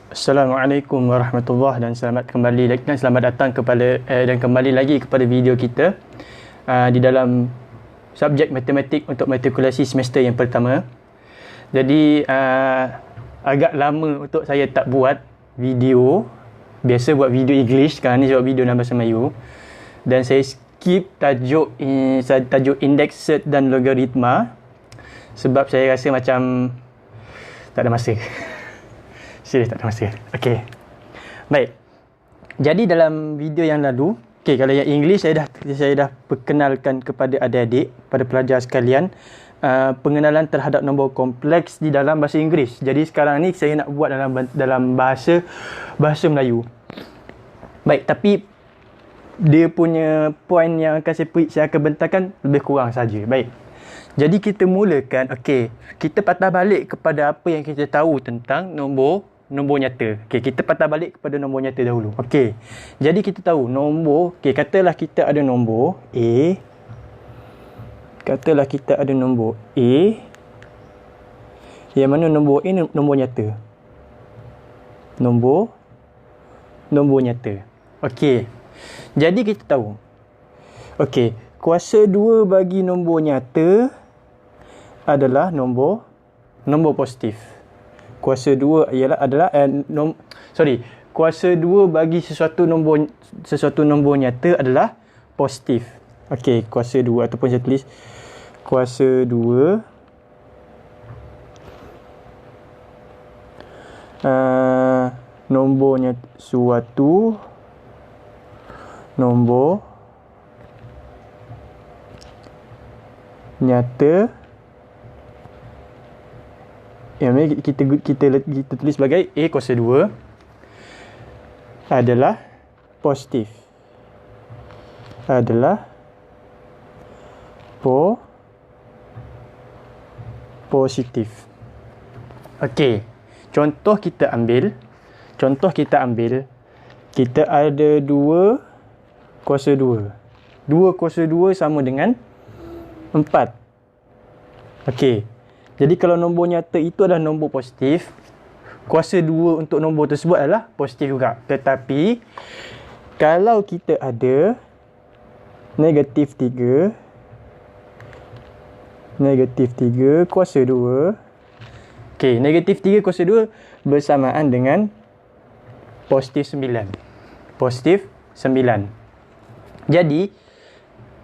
Assalamualaikum warahmatullahi dan selamat datang dan kembali lagi kepada video kita di dalam subjek matematik untuk matrikulasi semester yang pertama. Jadi agak lama untuk saya tak buat video. Biasa buat video English, sekarang ni buat video dalam bahasa Melayu. Dan saya skip tajuk indeks, set dan logaritma sebab saya rasa macam tak ada masa. Serius tak ada masa. Okey. Baik. Jadi dalam video yang lalu, kalau yang English saya dah perkenalkan kepada adik-adik, pada pelajar sekalian, pengenalan terhadap nombor kompleks di dalam bahasa Inggeris. Jadi sekarang ni saya nak buat dalam bahasa Melayu. Baik, tapi dia punya point yang saya akan bentangkan lebih kurang saja. Baik. Jadi kita mulakan, kita patah balik kepada apa yang kita tahu tentang nombor nyata. Kita patah balik kepada nombor nyata dahulu. Jadi kita tahu nombor, katalah kita ada nombor A. Katalah kita ada nombor A. Yang mana nombor A ni nombor nyata. Nombor nyata. Jadi kita tahu. Kuasa 2 bagi nombor nyata adalah nombor positif. Kuasa 2 kuasa 2 bagi sesuatu nombor nyata adalah positif. Kuasa 2 ataupun saya tulis kuasa 2 nombornya suatu nombor nyata yang kita tulis sebagai A kuasa 2 adalah positif. Positif. Contoh kita ambil kita ada 2 kuasa 2. 2 kuasa 2 sama dengan 4. Jadi kalau nombor nyata itu adalah nombor positif, kuasa 2 untuk nombor tersebut adalah positif juga. Tetapi kalau kita ada negatif 3 kuasa 2, negatif 3 kuasa 2 bersamaan dengan positif 9. Jadi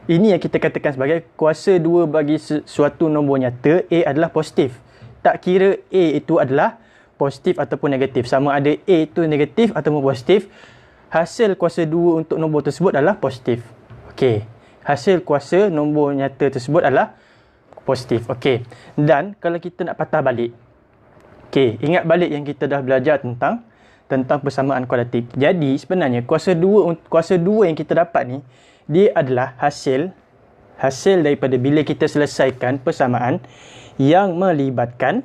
ini yang kita katakan sebagai kuasa 2 bagi suatu nombor nyata A adalah positif. Tak kira A itu adalah positif ataupun negatif. Sama ada A itu negatif ataupun positif, hasil kuasa 2 untuk nombor tersebut adalah positif. Hasil kuasa nombor nyata tersebut adalah positif. Dan kalau kita nak patah balik, ingat balik yang kita dah belajar tentang persamaan kuadratik. Jadi sebenarnya kuasa 2 yang kita dapat ni, dia adalah hasil daripada bila kita selesaikan persamaan yang melibatkan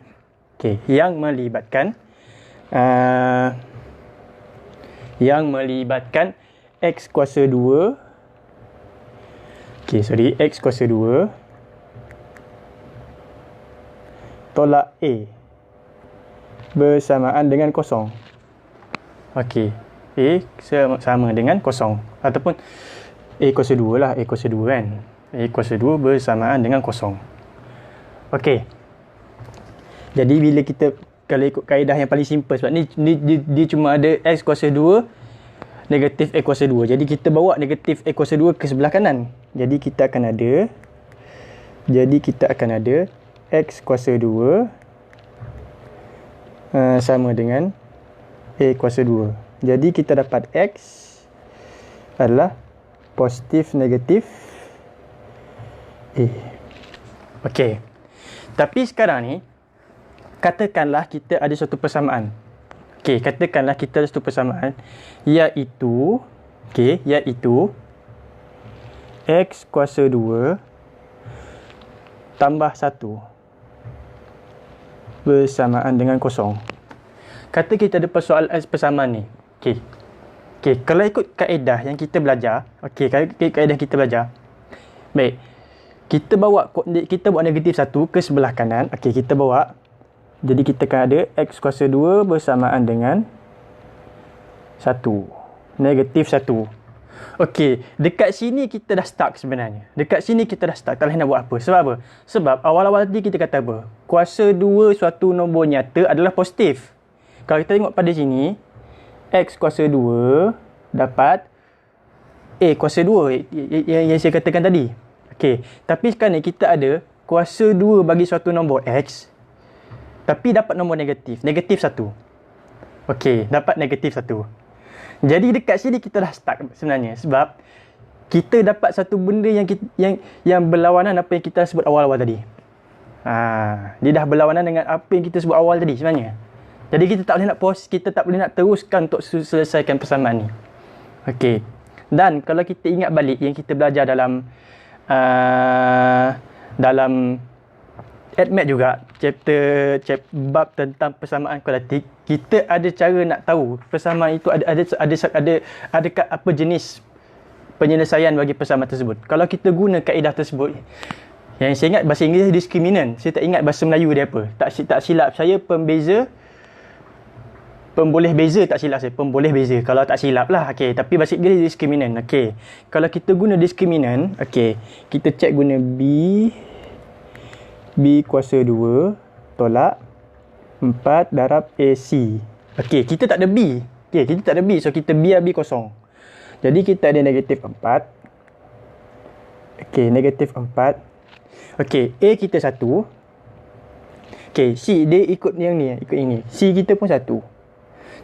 X kuasa 2 X kuasa 2 tolak A bersamaan dengan kosong. A sama dengan kosong, ataupun A kuasa 2 lah, A kuasa 2 kan. A kuasa 2 bersamaan dengan kosong. Jadi bila kita, kalau ikut kaedah yang paling simple, sebab ni dia cuma ada X kuasa 2 negatif A kuasa 2. Jadi kita bawa negatif A kuasa 2 ke sebelah kanan. Jadi kita akan ada X kuasa 2 sama dengan A kuasa 2. Jadi kita dapat X adalah positif negatif A. Tapi sekarang ni, katakanlah kita ada satu persamaan. Iaitu X kuasa 2 tambah 1 bersamaan dengan kosong. Kata kita ada persamaan ni. Kalau ikut kaedah yang kita belajar, baik, kita bawa negatif 1 ke sebelah kanan. Kita bawa. Jadi kita akan ada X kuasa 2 bersamaan dengan Negatif 1. Okey, dekat sini kita dah stuck sebenarnya. Dekat sini kita dah stuck. Tak boleh nak buat apa. Sebab apa? Sebab awal-awal tadi kita kata apa? Kuasa 2 suatu nombor nyata adalah positif. Kalau kita tengok pada sini, X kuasa 2 dapat A kuasa 2 yang saya katakan tadi. Okey, tapi sekarang ni kita ada kuasa 2 bagi suatu nombor X, tapi dapat nombor negatif. Negatif 1. Okey, dapat negatif 1. Jadi dekat sini kita dah stuck sebenarnya, sebab kita dapat satu benda yang berlawanan apa yang kita sebut awal-awal tadi. Dia dah berlawanan dengan apa yang kita sebut awal tadi sebenarnya. Jadi kita tak boleh nak pause, kita tak boleh nak teruskan untuk selesaikan persamaan ni. Okey. Dan kalau kita ingat balik yang kita belajar dalam AdMath juga, chapter bab tentang persamaan kuadratik, kita ada cara nak tahu persamaan itu adakah apa jenis penyelesaian bagi persamaan tersebut. Kalau kita guna kaedah tersebut, yang saya ingat bahasa Inggeris discriminant, saya tak ingat bahasa Melayu dia apa. Tak silap saya pemboleh beza, tak silap saya pemboleh beza, kalau tak silap lah. Okey, tapi bahasa Inggeris discriminant. Okey, kalau kita guna discriminant, okey, kita check guna B kuasa 2 tolak 4 darab AC. Okey, kita tak ada B. Okey, kita tak ada B. So, kita biar B kosong. Jadi, kita ada negatif 4. Okey, negatif 4. Okey, A kita 1. Okey, C dia ikut yang ni, ikut ini. C kita pun 1.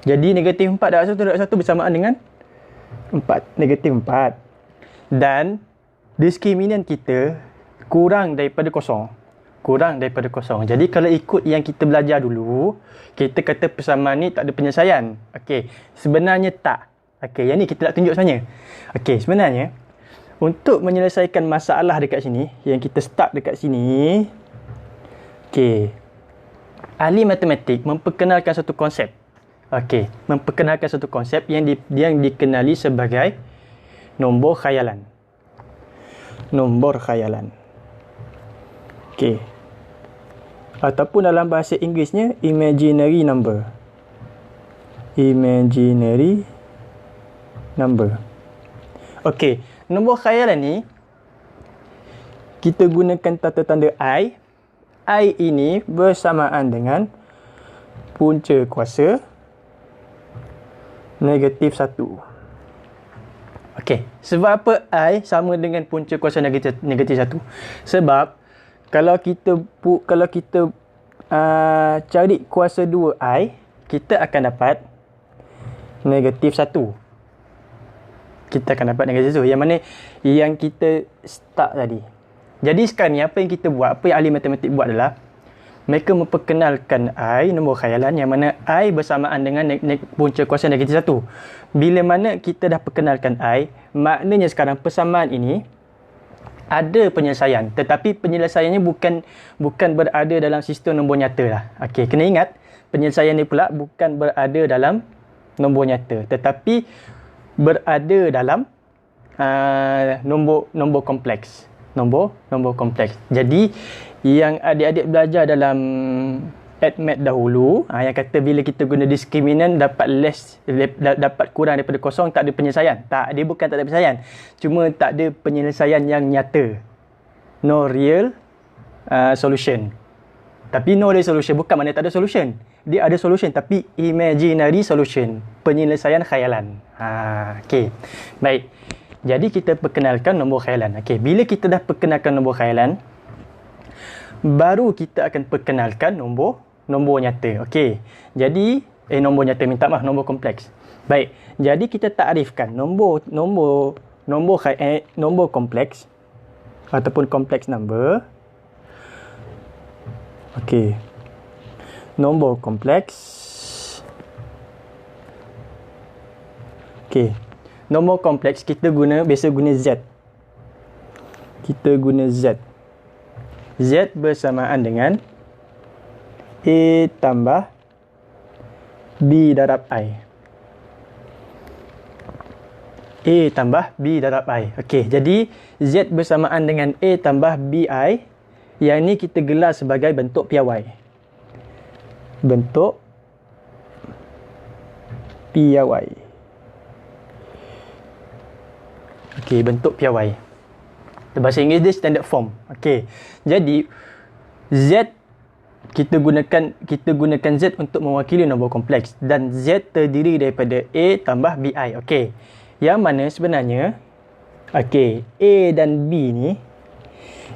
Jadi, negatif 4 darab 1 bersamaan dengan 4. Negatif 4. Dan, discriminant kita kurang daripada kosong. Jadi kalau ikut yang kita belajar dulu, kita kata persamaan ni tak ada penyelesaian. Okey, sebenarnya tak. Okey, yang ni kita nak tunjuk sebenarnya. Okey, sebenarnya untuk menyelesaikan masalah dekat sini, yang kita start dekat sini, okey, ahli matematik memperkenalkan satu konsep. Okey, memperkenalkan satu konsep yang dikenali sebagai nombor khayalan. Okey. Ataupun dalam bahasa Inggerisnya imaginary number. Okey, nombor khayalan ni kita gunakan tata tanda I. I ini bersamaan dengan punca kuasa negatif 1. Okey, sebab apa I sama dengan punca kuasa negatif 1? Sebab kalau kita cari kuasa 2i, kita akan dapat negatif 1. Yang mana yang kita start tadi. Jadi sekarang ni apa yang kita buat, apa yang ahli matematik buat adalah mereka memperkenalkan I, nombor khayalan, yang mana I bersamaan dengan punca kuasa negatif 1. Bila mana kita dah perkenalkan I, maknanya sekarang persamaan ini ada penyelesaian, tetapi penyelesaiannya bukan berada dalam sistem nombor nyata lah. Okey, kena ingat penyelesaian ni pula bukan berada dalam nombor nyata, tetapi berada dalam nombor kompleks. Nombor kompleks. Jadi yang adik-adik belajar dalam AdMath dahulu, yang kata bila kita guna discriminant dapat kurang daripada kosong, tak ada penyelesaian. Tak, dia bukan tak ada penyelesaian. Cuma tak ada penyelesaian yang nyata. No real solution. Tapi no real solution bukan maknanya tak ada solution. Dia ada solution tapi imaginary solution. Penyelesaian khayalan. Okey. Baik. Jadi kita perkenalkan nombor khayalan. Okey, bila kita dah perkenalkan nombor khayalan, baru kita akan perkenalkan nombor nyata. Okey. Jadi nombor nyata, minta maaf, nombor kompleks. Baik. Jadi kita takrifkan nombor kompleks ataupun kompleks number. Okey. Nombor kompleks. Okey. Nombor kompleks kita biasa guna Z. Z bersamaan dengan A tambah B darab I. Okey, jadi Z bersamaan dengan A tambah BI. Yang ni kita gelar sebagai bentuk piawai. Okey, bentuk piawai. Bahasa Inggeris dia standard form. Okey. Jadi Z kita gunakan Z untuk mewakili nombor kompleks dan Z terdiri daripada A tambah BI. Okey. Yang mana sebenarnya okey, A dan B ni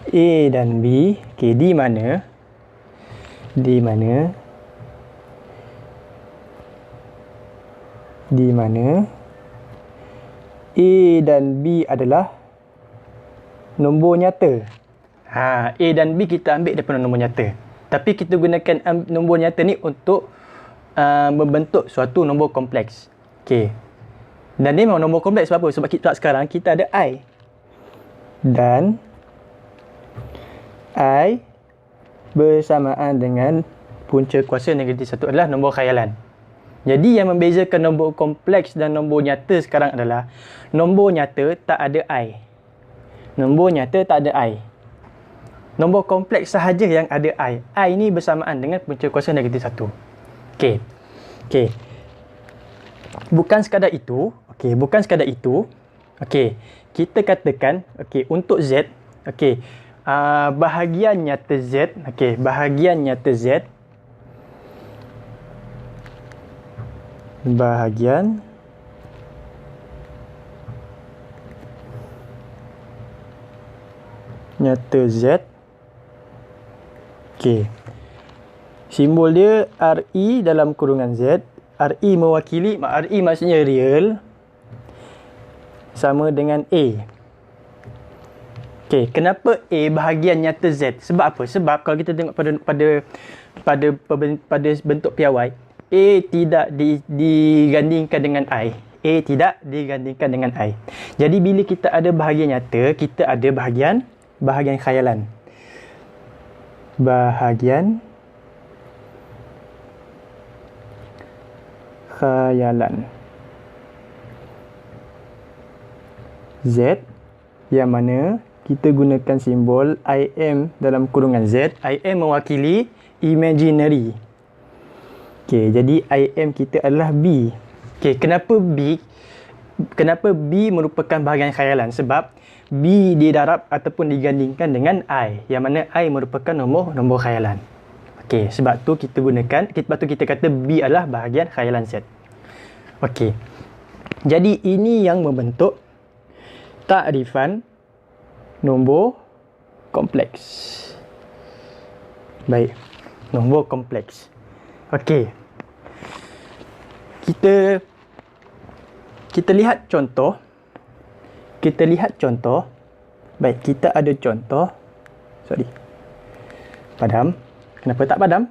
okey, di mana A dan B adalah nombor nyata. A dan B kita ambil daripada nombor nyata. Tapi kita gunakan nombor nyata ni untuk membentuk suatu nombor kompleks. Okey. Dan ni memang nombor kompleks sebab apa? Sebab sekarang kita ada I. Dan I bersamaan dengan punca kuasa negatif 1 adalah nombor khayalan. Jadi yang membezakan nombor kompleks dan nombor nyata sekarang adalah nombor nyata tak ada I. Nombor nyata tak ada I. Nombor kompleks sahaja yang ada I. I ni bersamaan dengan punca kuasa negatif 1. Okey. Bukan sekadar itu. Okey. Kita katakan untuk Z. Okey. Bahagian nyata Z. Okey. Bahagian nyata Z. Okey. Simbol dia RI dalam kurungan Z. RI maksudnya real sama dengan A. Okey, kenapa A bahagian nyata Z? Sebab apa? Sebab kalau kita tengok pada bentuk piawai, A tidak digandingkan dengan I. Jadi bila kita ada bahagian nyata, kita ada bahagian khayalan. Bahagian khayalan Z yang mana kita gunakan simbol IM dalam kurungan Z. IM mewakili imaginary. Okey, jadi IM kita adalah B. Okey, kenapa B merupakan bahagian khayalan? Sebab B didarab ataupun digandingkan dengan I, yang mana I merupakan nombor khayalan. Okey, sebab tu kita kata B adalah bahagian khayalan Z. Okey. Jadi ini yang membentuk takrifan nombor kompleks. Baik, nombor kompleks. Okey. Kita lihat contoh. Baik, kita ada contoh. Padam. Kenapa tak padam?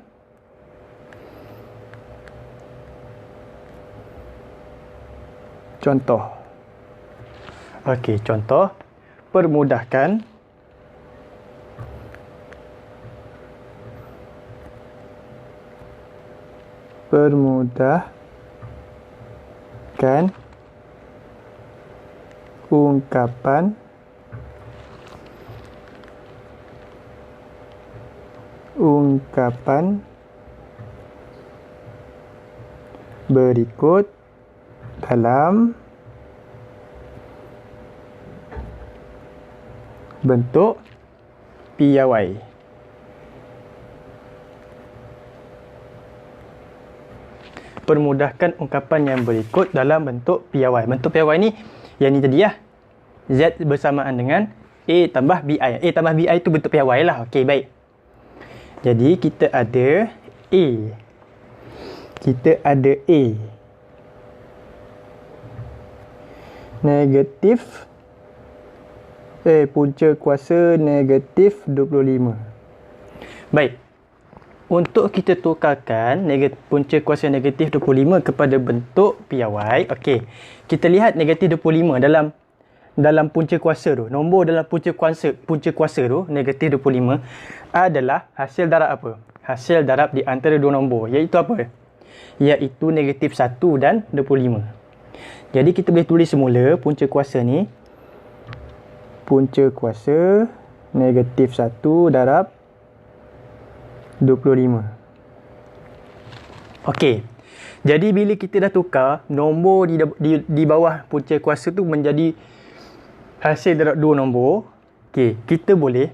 Contoh. Okey, contoh. Permudahkan ungkapan berikut dalam bentuk piawai. Permudahkan ungkapan yang berikut dalam bentuk piawai. Bentuk piawai ni, yang ni tadi lah. Z bersamaan dengan A tambah BI. A tambah BI tu bentuk piawai lah. Okey, baik. Jadi kita ada A. Negatif punca kuasa negatif 25. Baik. Untuk kita tukarkan punca kuasa negatif 25 kepada bentuk piawai. Okey. Kita lihat negatif 25 dalam punca kuasa tu. Nombor dalam punca kuasa tu negatif 25 adalah hasil darab apa? Hasil darab di antara dua nombor. Iaitu apa? Iaitu negatif 1 dan 25. Jadi kita boleh tulis semula punca kuasa ni. Punca kuasa negatif 1 darab 25. Okey. Jadi bila kita dah tukar nombor di bawah punca kuasa tu menjadi hasil darab dua nombor, okey, kita boleh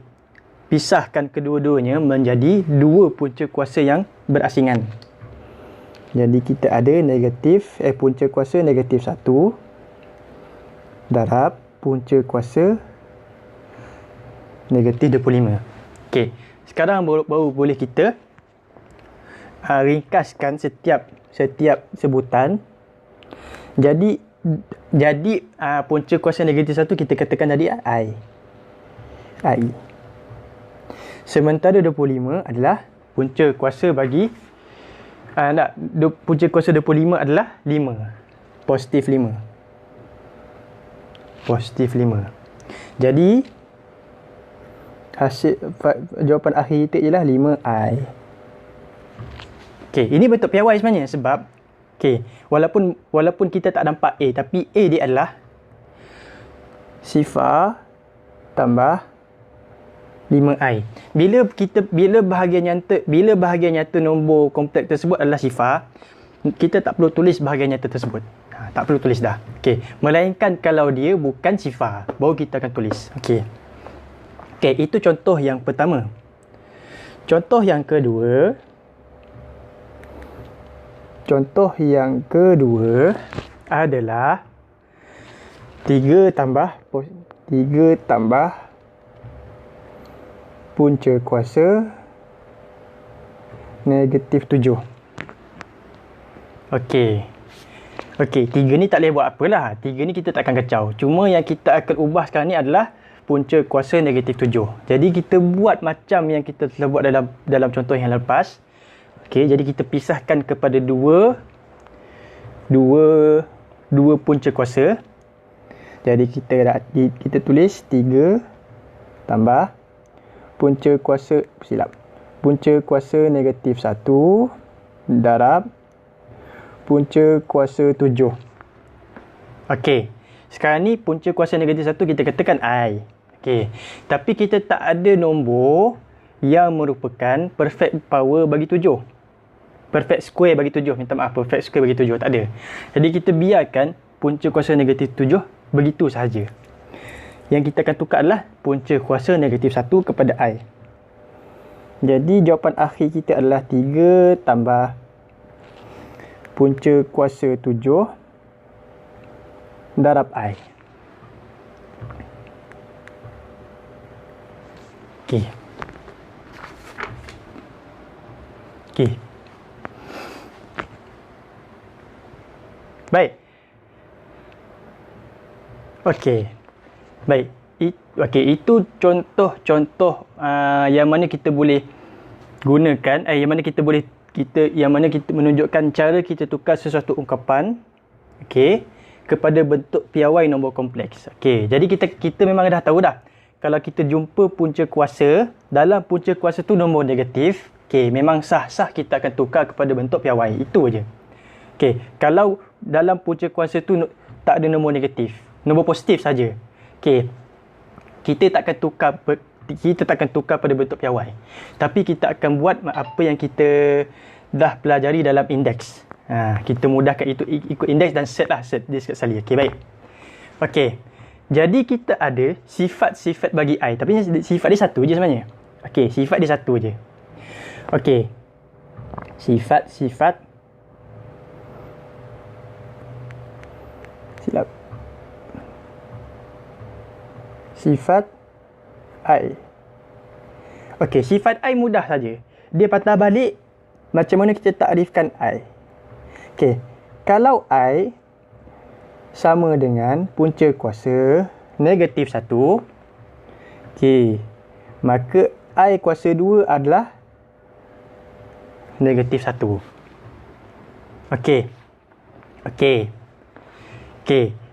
pisahkan kedua-duanya menjadi dua punca kuasa yang berasingan. Jadi kita ada punca kuasa negatif 1 darab punca kuasa negatif 25. Okey, sekarang baru boleh kita ringkaskan setiap sebutan. Jadi punca kuasa negatif 1 kita katakan tadi I. Sementara 25 adalah punca kuasa bagi punca kuasa 25 adalah 5. Positif 5. Jadi hasil jawapan akhir kita ialah 5I. Okey, ini bentuk piawai sebenarnya sebab walaupun kita tak nampak A, tapi A dia adalah sifar tambah 5I. Bila bahagian nyata nombor kompleks tersebut adalah sifar, kita tak perlu tulis bahagian nyata tersebut. Tak perlu tulis dah. Okey, melainkan kalau dia bukan sifar, baru kita akan tulis. Okey, itu contoh yang pertama. Contoh yang kedua adalah 3 tambah punca kuasa negatif 7. Okey, 3 ni tak boleh buat apalah. 3 ni kita tak akan kacau. Cuma yang kita akan ubah sekarang ni adalah punca kuasa negatif 7. Jadi kita buat macam yang kita telah buat dalam contoh yang lepas. Okey, jadi kita pisahkan kepada dua punca kuasa. Jadi kita tulis 3 tambah punca kuasa negatif 1 darab punca kuasa 7. Okey, sekarang ni punca kuasa negatif 1 kita katakan I. Okey, tapi kita tak ada nombor yang merupakan perfect power bagi 7. Perfect square bagi 7. Perfect square bagi 7 tak ada. Jadi kita biarkan punca kuasa negatif 7 begitu sahaja. Yang kita akan tukar adalah punca kuasa negatif 1 kepada I. Jadi jawapan akhir kita adalah 3 tambah punca kuasa 7 darab I. Okey. Baik. Baik. Itu contoh-contoh yang mana kita boleh gunakan, yang mana kita menunjukkan cara kita tukar sesuatu ungkapan kepada bentuk piawai nombor kompleks. Jadi kita memang dah tahu dah, kalau kita jumpa punca kuasa, dalam punca kuasa tu nombor negatif, memang sah-sah kita akan tukar kepada bentuk piawai. Itu aja. Kalau dalam punca kuasa tu tak ada nombor negatif, nombor positif saja, kita takkan tukar pada bentuk piawai. Tapi kita akan buat apa yang kita dah pelajari dalam indeks. Kita mudahkan itu, ikut indeks dan set dia sekali. Baik. Jadi kita ada sifat-sifat bagi I, tapi sifat dia satu je sebenarnya. Sifat dia satu je. Sifat I. Sifat I mudah saja. Dia patah balik macam mana kita takrifkan I. Kalau I sama dengan punca kuasa negatif 1, maka I kuasa 2 adalah negatif 1.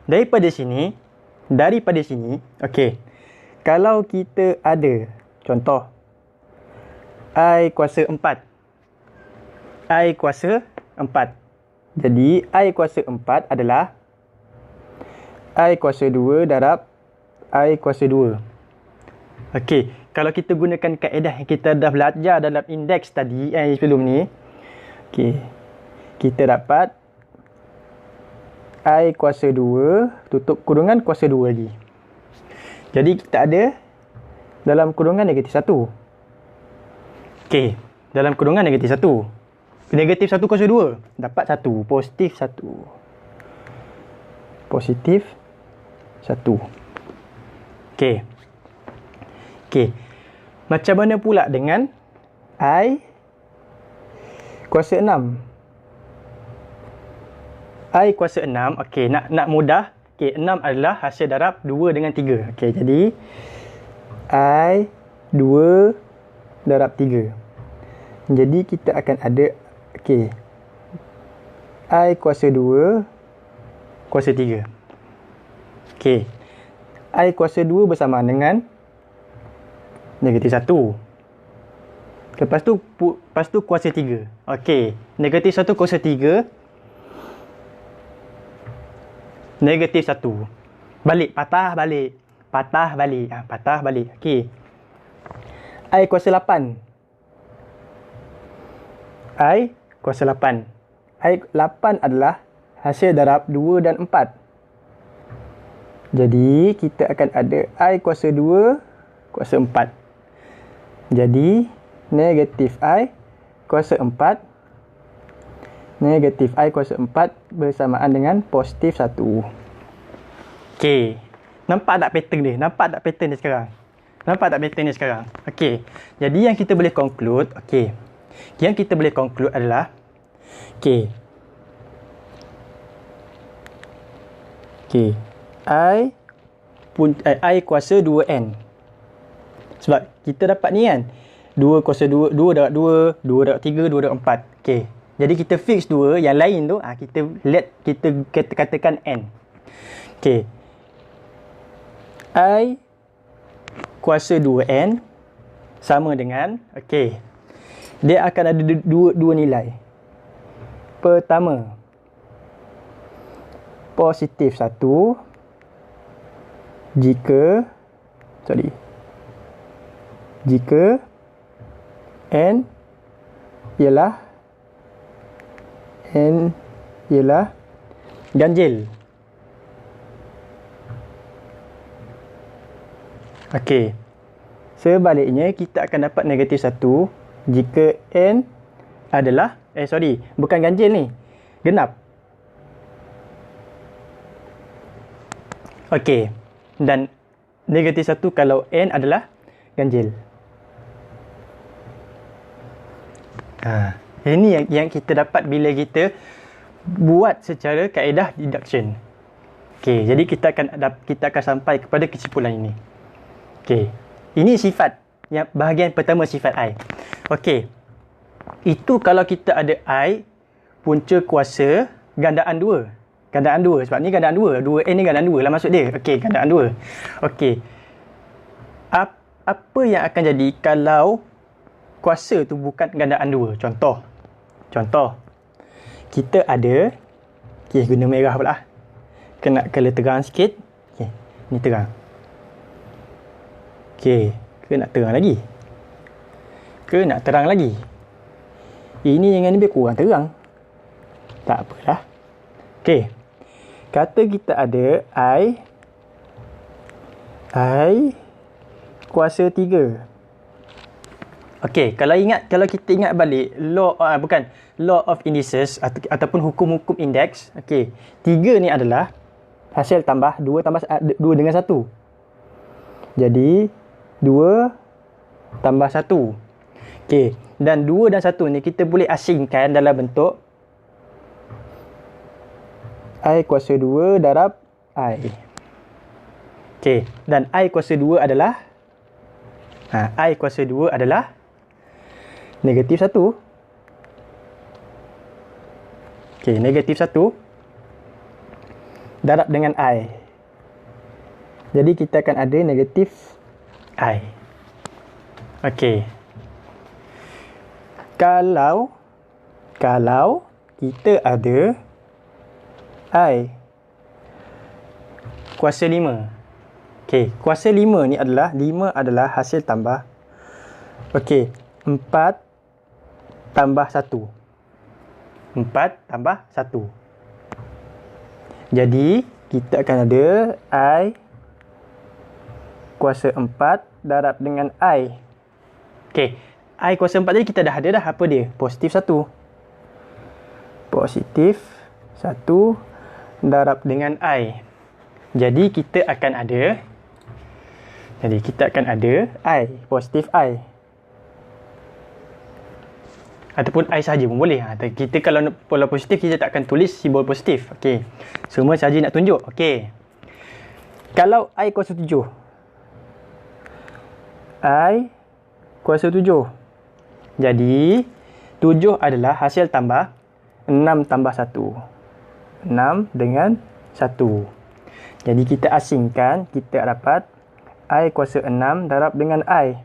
Daripada sini, kalau kita ada contoh I kuasa 4. Jadi I kuasa 4 adalah I kuasa 2 darab I kuasa 2. Kalau kita gunakan kaedah yang kita dah belajar dalam indeks tadi sebelum ni, kita dapat I kuasa 2 tutup kurungan kuasa 2 lagi. Jadi kita ada dalam kurungan negatif 1. Okey, dalam kurungan negatif 1. Negatif 1 kuasa 2. Dapat 1. Positif 1. Positif 1. Okey. Okey. Macam mana pula dengan I kuasa 6? I kuasa 6. Okey, nak mudah. Okey, 6 adalah hasil darab 2 dengan 3. Okey, jadi I 2 darab 3. Jadi kita akan ada, okey, I kuasa 2 kuasa 3. Okey, I kuasa 2 bersamaan dengan negatif 1. Lepas tu kuasa 3. Okey, negatif 1 kuasa 3. Negatif 1. Balik, patah balik. Patah balik. Patah balik. Okey. I kuasa 8. I kuasa 8. I 8 adalah hasil darab 2 dan 4. Jadi, kita akan ada I kuasa 2 kuasa 4. Jadi, negatif I kuasa 4. Negatif I kuasa 4 bersamaan dengan positif 1. Okey. Nampak tak pattern dia? Nampak tak pattern dia sekarang? Nampak tak pattern dia sekarang? Okey. Jadi yang kita boleh conclude, okey. Yang kita boleh conclude adalah, okey. Okey. I kuasa 2N. Sebab kita dapat ni kan, 2 kuasa 2, 2 darab 2, 2 darab 3, 2 darab 4. Okey. Jadi kita fix 2, yang lain tu kita katakan N. Okey. I kuasa 2N sama dengan, okey, dia akan ada dua nilai. Pertama, positif 1 jika N ialah ganjil. Okey. Sebaliknya, kita akan dapat negatif 1 jika N adalah, bukan ganjil ni, genap. Okey. Dan negatif 1 kalau N adalah ganjil. Ini yang kita dapat bila kita buat secara kaedah deduction. Okey, jadi kita akan sampai kepada kesimpulan ini. Okey. Ini sifat yang bahagian pertama, sifat I. Okey. Itu kalau kita ada I punca kuasa gandaan 2. Gandaan 2 sebab ni gandaan 2. 2N ni gandaan 2 lah maksud dia. Okey, gandaan 2. Okey. Apa yang akan jadi kalau kuasa tu bukan gandaan 2? Contoh. Kita ada, okey, guna merah pula. Kena color terang sikit. Okey, ni terang. Okey, ke nak terang lagi? Ke nak terang lagi? Ini dengan lebih kurang terang. Tak apalah. Okey. Kata kita ada I kuasa 3. Okey, kalau kita ingat balik law of indices ataupun hukum-hukum indeks. Okey, 3 ni adalah hasil tambah 2 dengan 1. Jadi 2 tambah 1. Okey, dan 2 dan 1 ni kita boleh asingkan dalam bentuk I kuasa 2 darab I. Okey, dan I kuasa 2 adalah I kuasa 2 adalah negatif 1. Okey, negatif 1 darab dengan I. Jadi kita akan ada negatif I. Okey. Kalau kita ada I kuasa 5. Okey, kuasa 5 ni adalah hasil tambah. Okey, 4 tambah 1. 4 tambah 1. Jadi kita akan ada I kuasa 4 darab dengan I. Okey, I kuasa 4 tadi kita dah ada dah. Apa dia? Positif 1. Positif 1 darab dengan I. Jadi kita akan ada I, positif I. Ataupun I sahaja pun boleh. Kita kalau pola positif, kita tak akan tulis simbol positif. Okey. Semua sahaja nak tunjuk. Okey. Kalau I kuasa 7. I kuasa 7. Jadi 7 adalah hasil tambah 6 tambah 1. 6 dengan 1. Jadi kita asingkan, kita dapat I kuasa 6 darab dengan I.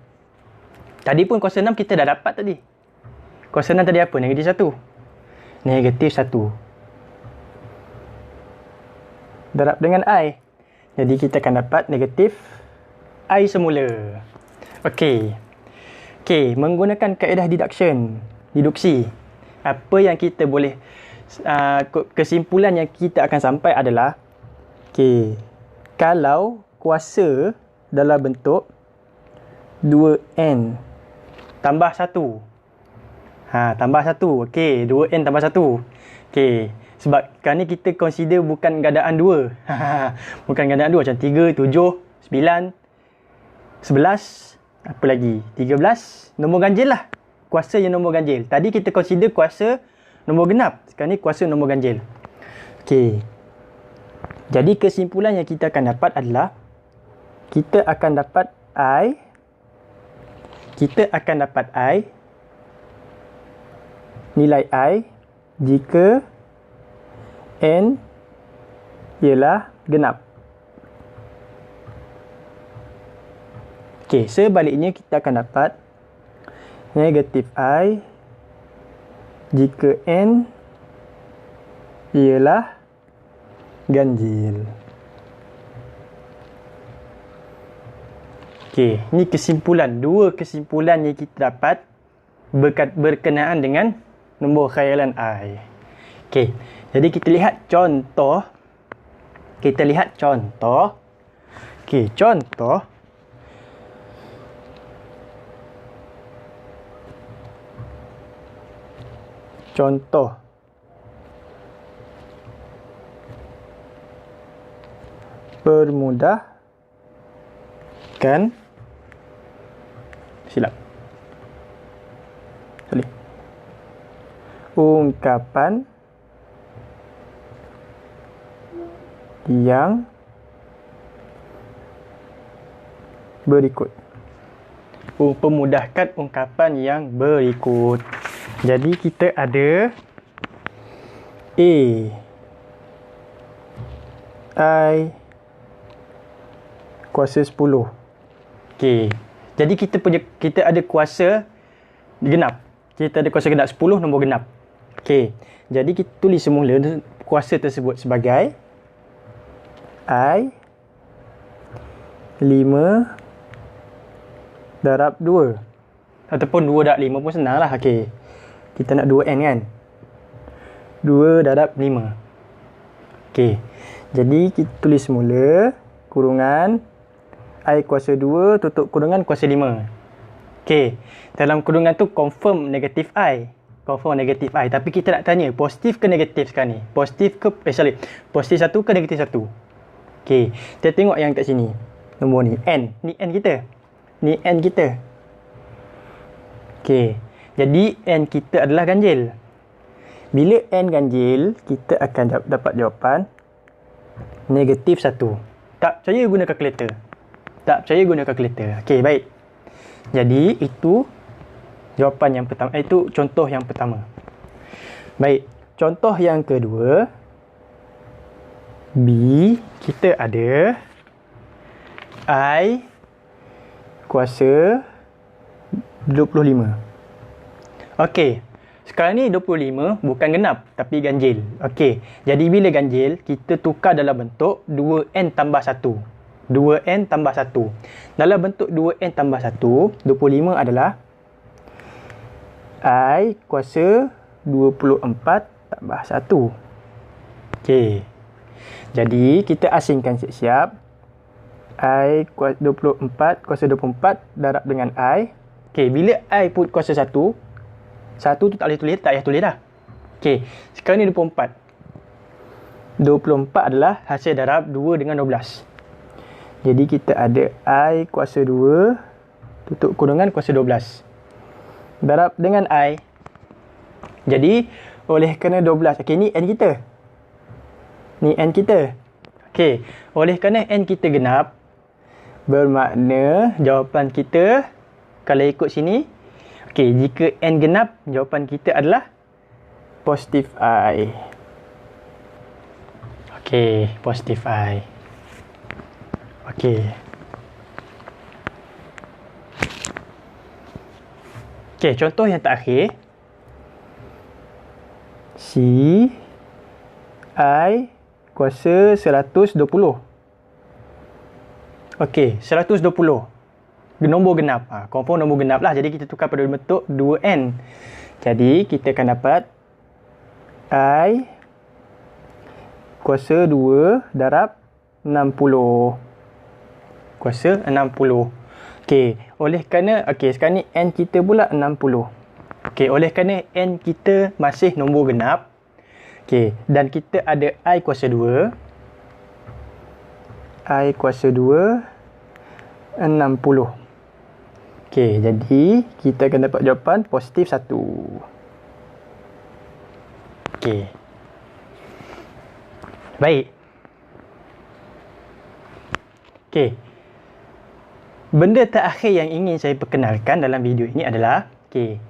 Tadi pun kuasa 6 kita dah dapat tadi. Kuasa 6 tadi apa? Negatif 1. Negatif 1. Darab dengan I. Jadi kita akan dapat negatif I semula. Okey. Okey, menggunakan kaedah deduksi. Apa yang kita boleh, kesimpulan yang kita akan sampai adalah, okey, kalau kuasa dalam bentuk 2n tambah 1. Tambah 1. Okey, 2n tambah 1. Okey, sebab kan ni kita consider bukan gandaan 2. Bukan gandaan 2 macam 3, 7, 9, 11, apa lagi? 13, nombor ganjil lah. Kuasa yang nombor ganjil. Tadi kita consider kuasa nombor genap. Sekarang ni kuasa nombor ganjil. Okey. Jadi kesimpulan yang kita akan dapat adalah, kita akan dapat I, nilai I jika n ialah genap. Okey, sebaliknya kita akan dapat negatif I jika n ialah ganjil. Okey, ni kesimpulan. Dua kesimpulan yang kita dapat berkenaan dengan nombor khayalan I. Okey, jadi kita lihat contoh. Okey, contoh. Permudahkan ungkapan yang berikut. Pemudahkan ungkapan yang berikut. Jadi kita ada I kuasa 10. Okey. Jadi kita ada kuasa genap. Kita ada kuasa genap 10 nombor genap. Okey. Jadi kita tulis semula kuasa tersebut sebagai I 5 darab 2. Ataupun 2 darab 5 pun senang lah. Okey. Kita nak 2n kan. 2 darab 5. Okey. Jadi kita tulis semula kurungan I kuasa 2 tutup kurungan kuasa 5. Okey. Dalam kurungan tu confirm negatif I. Tapi kita nak tanya positif ke negatif sekarang ni? Positif 1 ke negatif 1? Okey. Kita tengok yang kat sini. Nombor ni. N. Ni N kita. Okey. Jadi N kita adalah ganjil. Bila N ganjil, kita akan dapat jawapan negatif 1. Tak percaya guna kalkulator. Okey, baik. Jadi itu jawapan yang pertama. Itu contoh yang pertama. Baik, contoh yang kedua. B, kita ada I kuasa 25. Okey. Sekarang ni 25 bukan genap tapi ganjil. Okey. Jadi bila ganjil, kita tukar dalam bentuk 2n tambah 1. 2n tambah 1. Dalam bentuk 2n tambah 1, 25 adalah I kuasa 24 tambah 1. Okey. Jadi kita asingkan siap-siap. I 24 kuasa 24 darab dengan I. Okey, bila I put kuasa 1 tu tak boleh tulis, tak payah tulis dah. Okey, sekarang ni 24. 24 adalah hasil darab 2 dengan 12. Jadi kita ada I kuasa 2 tutup kurungan kuasa 12 darab dengan I. Jadi oleh kerana 12, okey, ni N kita. Ni N kita. Okey, oleh kerana N kita genap, bermakna jawapan kita kalau ikut sini, okey, jika N genap, jawapan kita adalah positif I. Okey, positif I. Okey. Okey, contoh yang terakhir. C I kuasa 120. Okey, 120. Nombor genap. Confirm nombor genap lah. Jadi kita tukar pada bentuk 2N. Jadi kita akan dapat I kuasa 2 darab 60. Kuasa 60. Okey, oleh kerana, okey, sekarang ni N kita pula 60. Okey, oleh kerana N kita masih nombor genap. Okey, dan kita ada I kuasa 2. I kuasa 2, 60. Okey, jadi kita akan dapat jawapan positif 1. Okey. Baik. Okey. Benda terakhir yang ingin saya perkenalkan dalam video ini adalah, okey,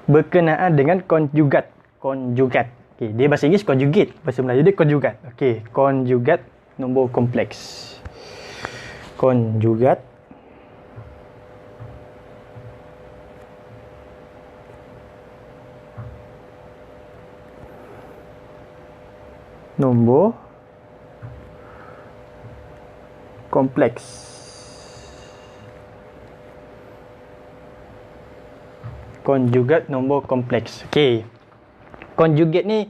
berkenaan dengan konjugat. Konjugat. Okey, dia bahasa Inggeris conjugate, bahasa Melayu dia konjugat. Okey, konjugat nombor kompleks. Konjugat nombor kompleks. Konjugat nombor kompleks. Okey. Konjugat ni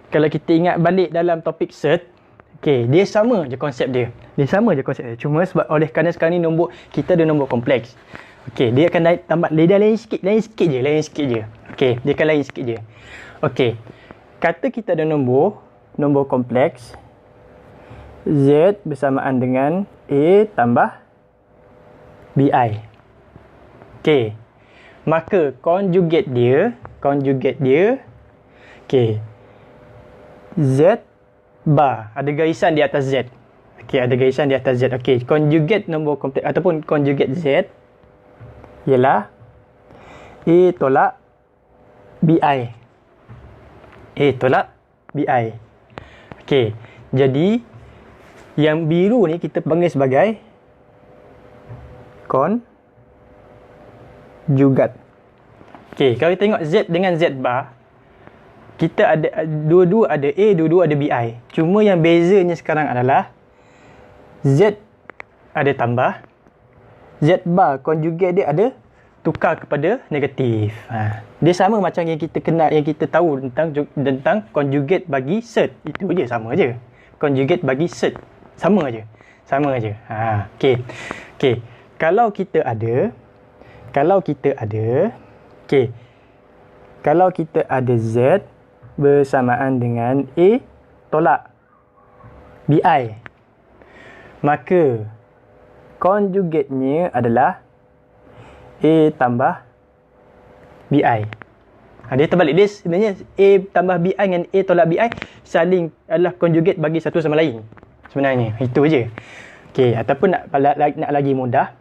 kalau kita ingat balik dalam topik cert, okey, dia sama je konsep dia. Cuma sebab oleh kerana sekarang ni nombor kita ada nombor kompleks. Okey, dia akan naik tambah lain sikit je. Okey, dia akan lain sikit je. Okey. Kata kita ada nombor kompleks Z bersamaan dengan A tambah BI. Okey. Maka konjugat dia okey, Z bar, ada garisan di atas Z. Okey, ada garisan di atas Z. Okey, konjugat nombor kompleks ataupun konjugat Z ialah A tolak BI. A tolak BI. Okey, jadi yang biru ni kita panggil sebagai konjugat. Okey, kalau kita tengok Z dengan Z bar, kita ada dua-dua ada A, dua-dua ada BI. Cuma yang bezanya sekarang adalah Z ada tambah, Z bar konjugat dia ada tukar kepada negatif. Dia sama macam yang kita kenal, yang kita tahu tentang konjugat bagi cert. Itu je, sama je. Konjugat bagi cert sama je. Okey. Kalau kita ada Z bersamaan dengan A tolak BI, maka konjugatnya adalah A tambah BI. Dia terbalik. Dia sebenarnya A tambah BI dengan A tolak BI saling adalah konjugat bagi satu sama lain. Sebenarnya itu je. Okey, ataupun nak lagi mudah.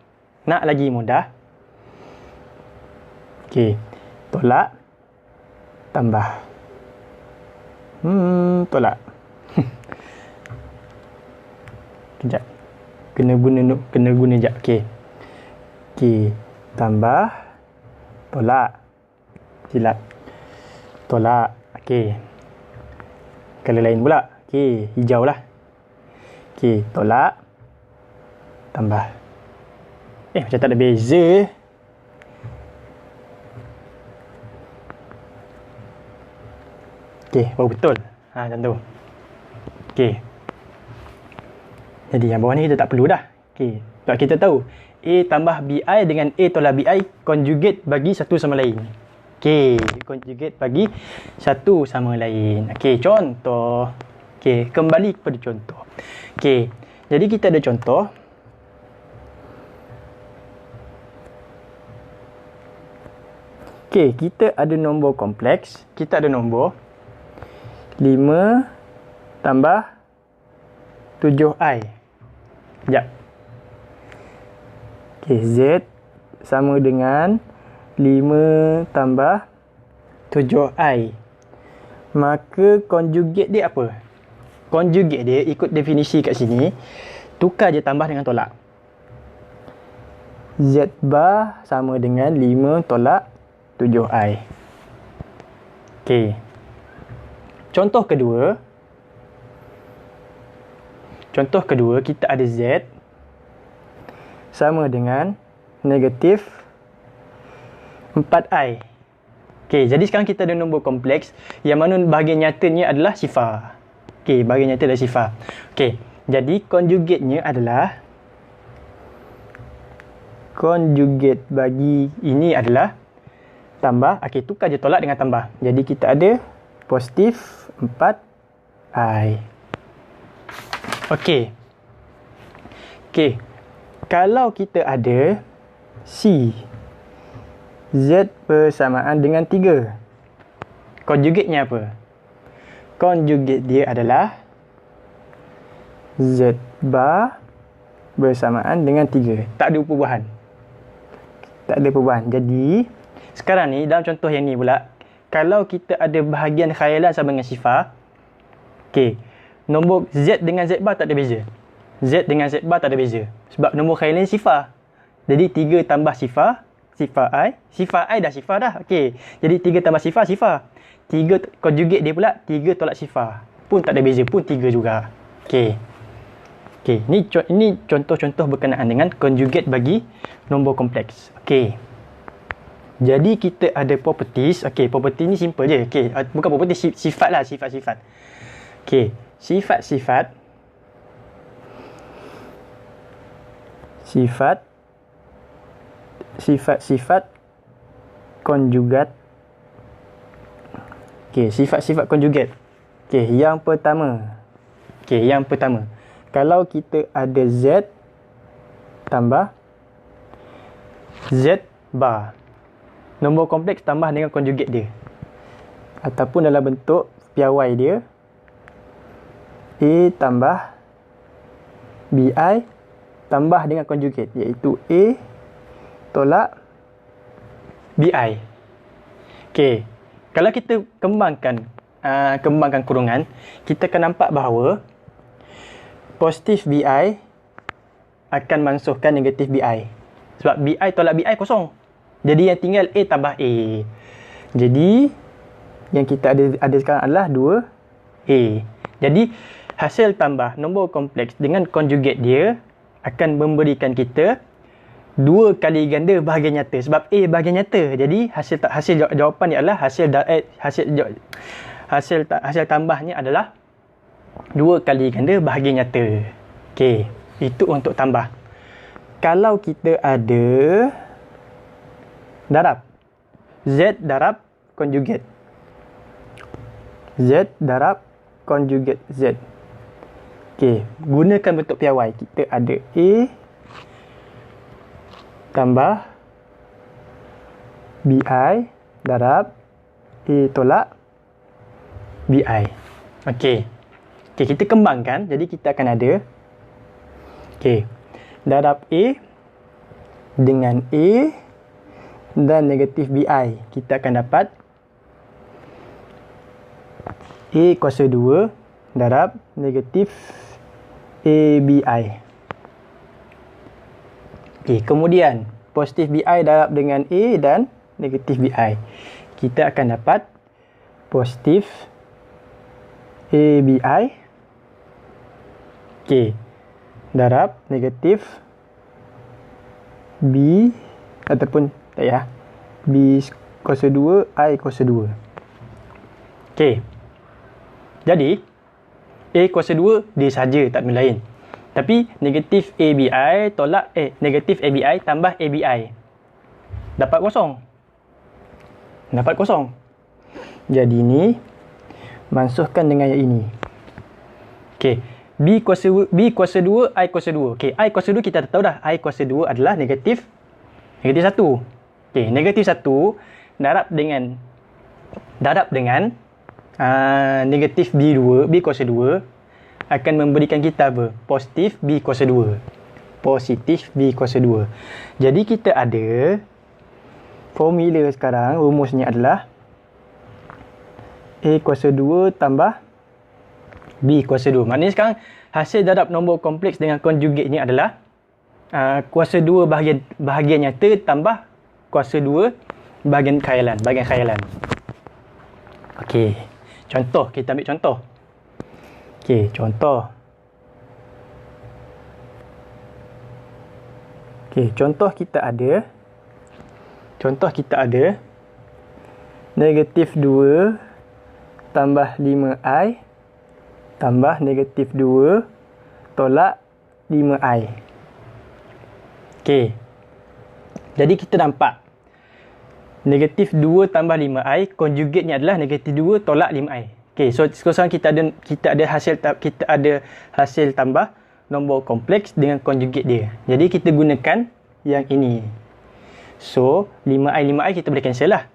Okey, tolak tambah tolak. Kejap. Kena guna jap. Okey, tambah tolak. Silap. Tolak. Okey. Color lain pula. Okey, hijau lah. Okey, tolak tambah. Macam tak ada beza. Okey, baru betul. Macam tu. Okey. Jadi yang bawah ni kita tak perlu dah. Okey, sebab kita tahu A tambah BI dengan A tolak BI conjugate bagi satu sama lain. Okey, conjugate bagi satu sama lain. Okey, contoh. Okey, kembali kepada contoh. Okey, jadi kita ada contoh. Okey, kita ada nombor kompleks. Kita ada nombor 5 tambah 7i. Sekejap. Okey, Z sama dengan 5 tambah 7i. Maka conjugate dia apa? Conjugate dia ikut definisi kat sini. Tukar je tambah dengan tolak. Z bar sama dengan 5 tolak 7i. Okey. Contoh kedua. Contoh kedua, kita ada Z sama dengan negatif 4i. Okey, jadi sekarang kita ada nombor kompleks yang mana bahagian nyatanya adalah sifar. Okey, bahagian nyata adalah sifar. Okey, jadi conjugate-nya adalah, conjugate bagi ini adalah tambah. Okey, tukar je tolak dengan tambah. Jadi kita ada positif 4i. Okey. Okey. Kalau kita ada C, Z bersamaan dengan 3. Conjugate-nya apa? Conjugate dia adalah Z bar bersamaan dengan 3. Tak ada perubahan. Tak ada perubahan. Jadi, sekarang ni dalam contoh yang ni pula, kalau kita ada bahagian khayalan sama dengan sifar, okey, nombor Z dengan Z bar tak ada beza. Z dengan Z bar tak ada beza. Sebab nombor khayalan sifar. Jadi 3 tambah sifar, sifar I dah sifar dah. Okey. Jadi 3 tambah sifar, sifar. 3 conjugate dia pula 3 tolak sifar. Pun tak ada beza, pun 3 juga. Okey. Okey, ini contoh-contoh berkenaan dengan conjugate bagi nombor kompleks. Okey. Jadi kita ada properties. Okey, property ni simple je. Okey, bukan property, sifat lah, sifat-sifat. Okey, sifat-sifat konjugat. Okey, sifat-sifat konjugat. Okey, yang pertama. Kalau kita ada Z tambah Z bar, nombor kompleks tambah dengan konjugat dia. Ataupun dalam bentuk piawai dia, A tambah BI tambah dengan konjugat, iaitu A tolak BI. Okey, kalau kita kembangkan kurungan, kita akan nampak bahawa positif BI akan mansuhkan negatif BI. Sebab BI tolak BI kosong. Jadi yang tinggal A tambah A. Jadi yang kita ada sekarang adalah 2A. Jadi hasil tambah nombor kompleks dengan konjugat dia akan memberikan kita 2 kali ganda bahagian nyata. Sebab A bahagian nyata. Jadi hasil jawapan ni adalah hasil tambahnya adalah 2 kali ganda bahagian nyata. Okey, itu untuk tambah. Kalau kita ada darab, Z darab konjugat, Z darab konjugat Z. Okey, gunakan bentuk piawai. Kita ada A tambah BI darab A tolak BI. Okey. Okey, kita kembangkan. Jadi kita akan ada, okey, darab A dengan A dan negatif BI. Kita akan dapat A kuasa 2 darab negatif ABI. Okey, kemudian positif BI darab dengan A dan negatif BI. Kita akan dapat positif ABI. Okey, darab negatif B ataupun tak ya, B kuasa 2, I kuasa 2. Okey, jadi A kuasa 2 dia saja, tak ada lain. Tapi negatif ABI tolak negatif ABI tambah ABI. Dapat kosong. Dapat kosong. Jadi ni mansuhkan dengan yang ini. Okey. B kuasa 2, I kuasa 2. Okey, I kuasa 2 kita dah tahu dah. I kuasa 2 adalah negatif 1. Okey, negatif 1 darab dengan negatif B2, B kuasa 2 akan memberikan kita apa? Positif B kuasa 2. Positif B kuasa 2. Jadi kita ada formula sekarang, rumusnya adalah A kuasa 2 tambah B kuasa 2. Maknanya sekarang hasil darab nombor kompleks dengan konjugate ni adalah kuasa 2 bahagian nyata tambah kuasa 2 bahagian khayalan. Okey. Contoh, kita ambil contoh. Okey, contoh. Okey, contoh kita ada negatif 2 tambah 5i tambah negatif 2 tolak 5i. Okey. Jadi kita nampak negatif 2 tambah 5i konjugatnya adalah negatif 2 tolak 5i. Okey, so sekarang kita ada hasil tambah nombor kompleks dengan konjugat dia. Jadi kita gunakan yang ini. So 5i kita boleh cancel lah.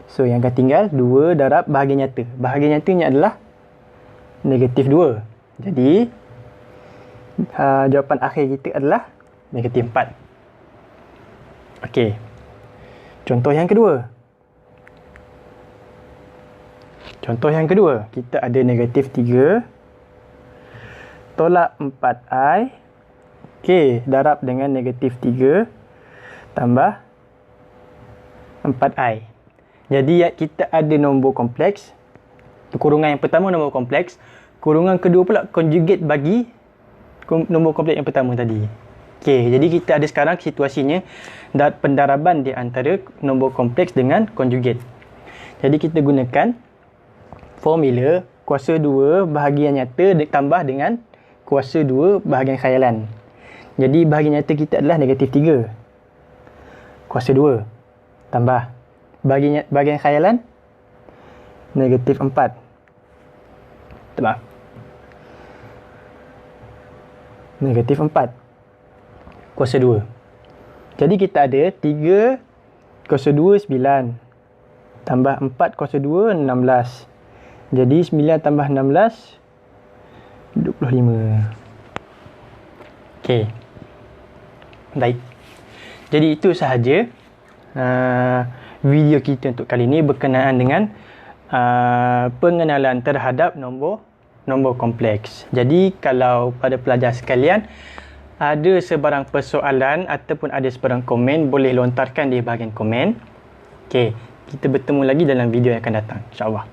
So yang akan tinggal 2 darab bahagian nyata. Bahagian nyatanya adalah negatif 2. Jadi jawapan akhir kita adalah negatif 4. Okey. Contoh yang kedua. Kita ada negatif 3 tolak 4i. Okey, darab dengan negatif 3 tambah 4i. Jadi kita ada nombor kompleks. Kurungan yang pertama nombor kompleks, kurungan kedua pula konjugat bagi nombor kompleks yang pertama tadi. Okey, jadi kita ada sekarang situasinya pendaraban di antara nombor kompleks dengan konjugat. Jadi kita gunakan formula kuasa 2 bahagian nyata ditambah dengan kuasa 2 bahagian khayalan. Jadi bahagian nyata kita adalah negatif 3. Kuasa 2 tambah bahagian khayalan negatif 4. Maaf. Negatif 4 kuasa 2. Jadi kita ada 3 kuasa 2 9 tambah 4 kuasa 2 16. Jadi 9 tambah 16 25. Okey. Baik. Jadi itu sahaja video kita untuk kali ini berkenaan dengan pengenalan terhadap nombor kompleks. Jadi kalau pada pelajar sekalian ada sebarang persoalan ataupun ada sebarang komen, boleh lontarkan di bahagian komen. Okey, kita bertemu lagi dalam video yang akan datang, insya-Allah.